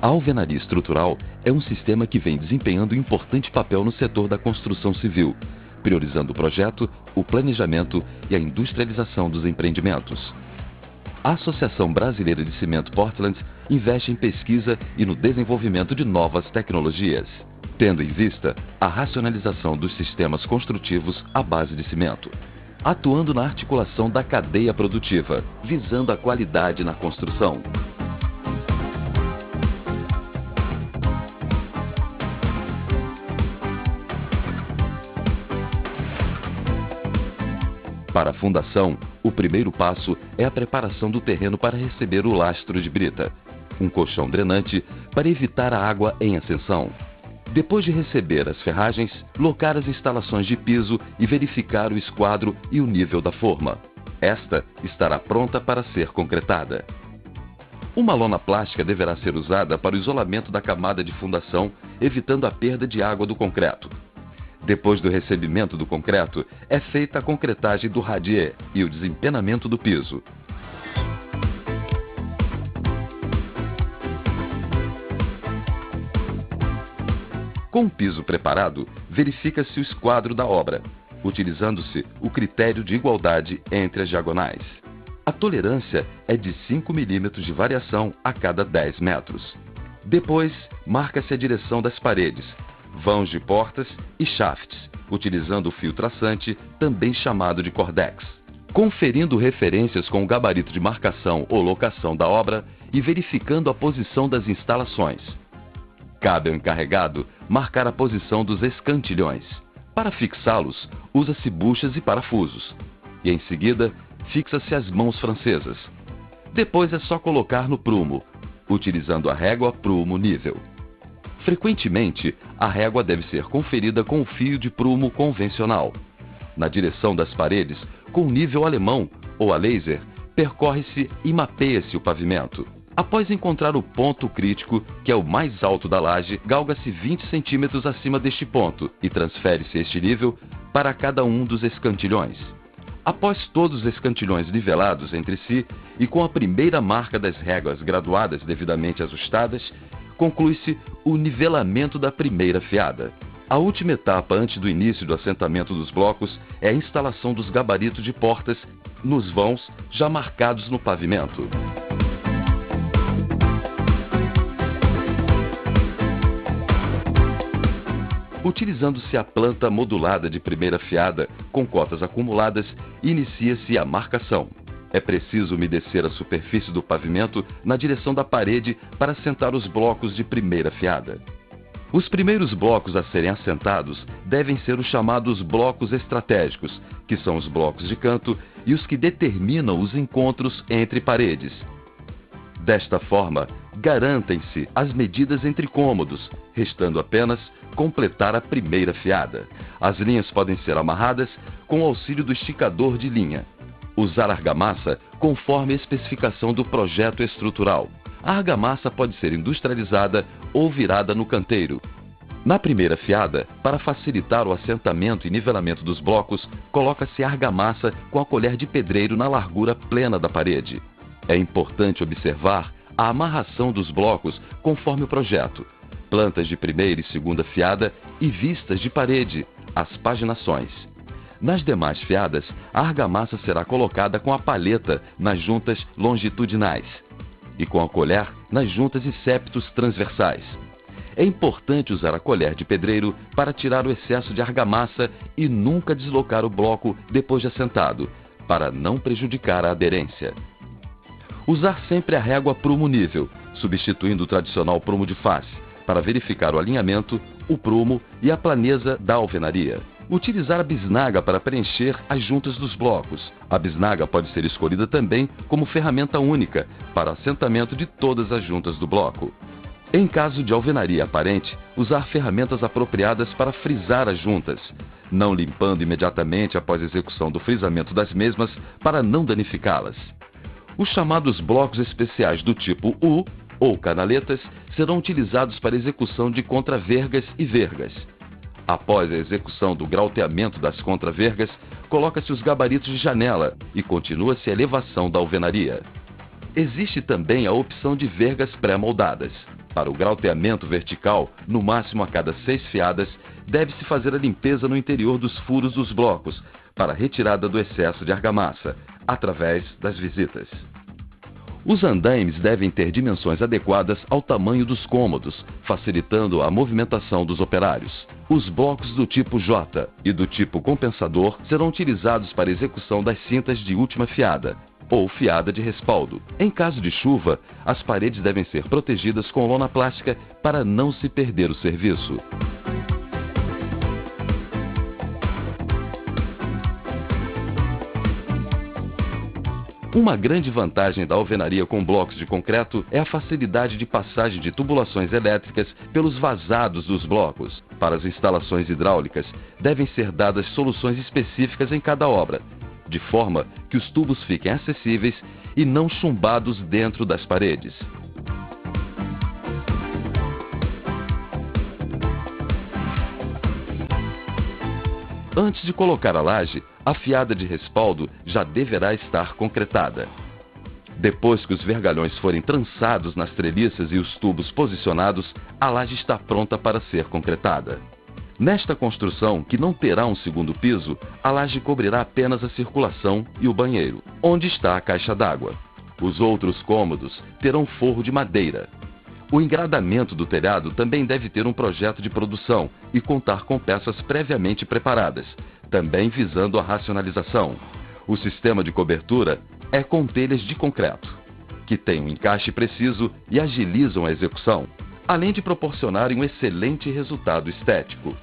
A alvenaria estrutural é um sistema que vem desempenhando um importante papel no setor da construção civil, priorizando o projeto, o planejamento e a industrialização dos empreendimentos. A Associação Brasileira de Cimento Portland investe em pesquisa e no desenvolvimento de novas tecnologias, tendo em vista a racionalização dos sistemas construtivos à base de cimento, atuando na articulação da cadeia produtiva, visando a qualidade na construção. Para a fundação, o primeiro passo é a preparação do terreno para receber o lastro de brita, um colchão drenante para evitar a água em ascensão. Depois de receber as ferragens, locar as instalações de piso e verificar o esquadro e o nível da forma. Esta estará pronta para ser concretada. Uma lona plástica deverá ser usada para o isolamento da camada de fundação, evitando a perda de água do concreto. Depois do recebimento do concreto, é feita a concretagem do radier e o desempenamento do piso. Com o piso preparado, verifica-se o esquadro da obra, utilizando-se o critério de igualdade entre as diagonais. A tolerância é de 5 mm de variação a cada 10 metros. Depois, marca-se a direção das paredes, vãos de portas e shafts, utilizando o fio traçante, também chamado de cordex. Conferindo referências com o gabarito de marcação ou locação da obra e verificando a posição das instalações. Cabe ao encarregado marcar a posição dos escantilhões. Para fixá-los, usa-se buchas e parafusos. E em seguida, fixa-se as mãos francesas. Depois é só colocar no prumo, utilizando a régua prumo nível. Frequentemente, a régua deve ser conferida com o fio de prumo convencional. Na direção das paredes, com nível alemão ou a laser, percorre-se e mapeia-se o pavimento. Após encontrar o ponto crítico, que é o mais alto da laje, galga-se 20 centímetros acima deste ponto e transfere-se este nível para cada um dos escantilhões. Após todos os escantilhões nivelados entre si e com a primeira marca das réguas graduadas devidamente ajustadas, conclui-se o nivelamento da primeira fiada. A última etapa antes do início do assentamento dos blocos é a instalação dos gabaritos de portas nos vãos já marcados no pavimento. Utilizando-se a planta modulada de primeira fiada com cotas acumuladas, inicia-se a marcação. É preciso umedecer a superfície do pavimento na direção da parede para assentar os blocos de primeira fiada. Os primeiros blocos a serem assentados devem ser os chamados blocos estratégicos, que são os blocos de canto e os que determinam os encontros entre paredes. Desta forma, garantem-se as medidas entre cômodos, restando apenas completar a primeira fiada. As linhas podem ser amarradas com o auxílio do esticador de linha. Usar argamassa conforme a especificação do projeto estrutural. A argamassa pode ser industrializada ou virada no canteiro. Na primeira fiada, para facilitar o assentamento e nivelamento dos blocos, coloca-se argamassa com a colher de pedreiro na largura plena da parede. É importante observar a amarração dos blocos conforme o projeto, plantas de primeira e segunda fiada e vistas de parede, as paginações. Nas demais fiadas, a argamassa será colocada com a palheta nas juntas longitudinais e com a colher nas juntas e septos transversais. É importante usar a colher de pedreiro para tirar o excesso de argamassa e nunca deslocar o bloco depois de assentado, para não prejudicar a aderência. Usar sempre a régua prumo nível, substituindo o tradicional prumo de face, para verificar o alinhamento, o prumo e a planeza da alvenaria. Utilizar a bisnaga para preencher as juntas dos blocos. A bisnaga pode ser escolhida também como ferramenta única para assentamento de todas as juntas do bloco. Em caso de alvenaria aparente, usar ferramentas apropriadas para frisar as juntas, não limpando imediatamente após a execução do frisamento das mesmas para não danificá-las. Os chamados blocos especiais do tipo U, ou canaletas, serão utilizados para execução de contravergas e vergas. Após a execução do grauteamento das contravergas, coloca-se os gabaritos de janela e continua-se a elevação da alvenaria. Existe também a opção de vergas pré-moldadas. Para o grauteamento vertical, no máximo a cada 6 fiadas, deve-se fazer a limpeza no interior dos furos dos blocos, para a retirada do excesso de argamassa, através das visitas. Os andaimes devem ter dimensões adequadas ao tamanho dos cômodos, facilitando a movimentação dos operários. Os blocos do tipo J e do tipo compensador serão utilizados para execução das cintas de última fiada, ou fiada de respaldo. Em caso de chuva, as paredes devem ser protegidas com lona plástica para não se perder o serviço. Uma grande vantagem da alvenaria com blocos de concreto é a facilidade de passagem de tubulações elétricas pelos vazados dos blocos. Para as instalações hidráulicas, devem ser dadas soluções específicas em cada obra, de forma que os tubos fiquem acessíveis e não chumbados dentro das paredes. Antes de colocar a laje, a fiada de respaldo já deverá estar concretada. Depois que os vergalhões forem trançados nas treliças e os tubos posicionados, a laje está pronta para ser concretada. Nesta construção, que não terá um segundo piso, a laje cobrirá apenas a circulação e o banheiro, onde está a caixa d'água. Os outros cômodos terão forro de madeira. O engradamento do telhado também deve ter um projeto de produção e contar com peças previamente preparadas, também visando a racionalização. O sistema de cobertura é com telhas de concreto, que tem um encaixe preciso e agilizam a execução, além de proporcionarem um excelente resultado estético.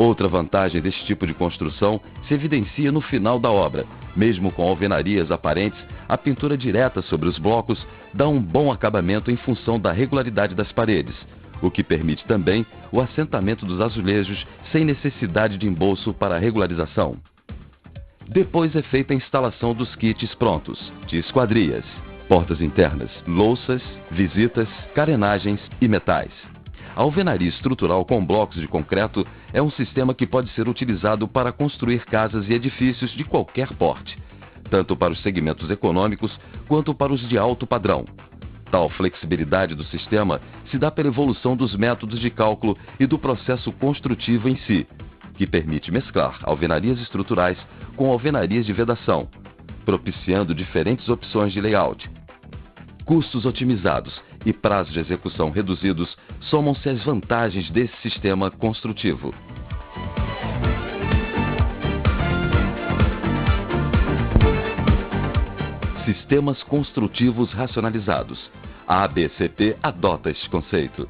Outra vantagem deste tipo de construção se evidencia no final da obra. Mesmo com alvenarias aparentes, a pintura direta sobre os blocos dá um bom acabamento em função da regularidade das paredes, o que permite também o assentamento dos azulejos sem necessidade de embolso para a regularização. Depois é feita a instalação dos kits prontos, de esquadrias, portas internas, louças, visitas, carenagens e metais. A alvenaria estrutural com blocos de concreto é um sistema que pode ser utilizado para construir casas e edifícios de qualquer porte, tanto para os segmentos econômicos quanto para os de alto padrão. Tal flexibilidade do sistema se dá pela evolução dos métodos de cálculo e do processo construtivo em si, que permite mesclar alvenarias estruturais com alvenarias de vedação, propiciando diferentes opções de layout. Custos otimizados e prazos de execução reduzidos somam-se às vantagens desse sistema construtivo. Sistemas construtivos racionalizados. A ABCP adota este conceito.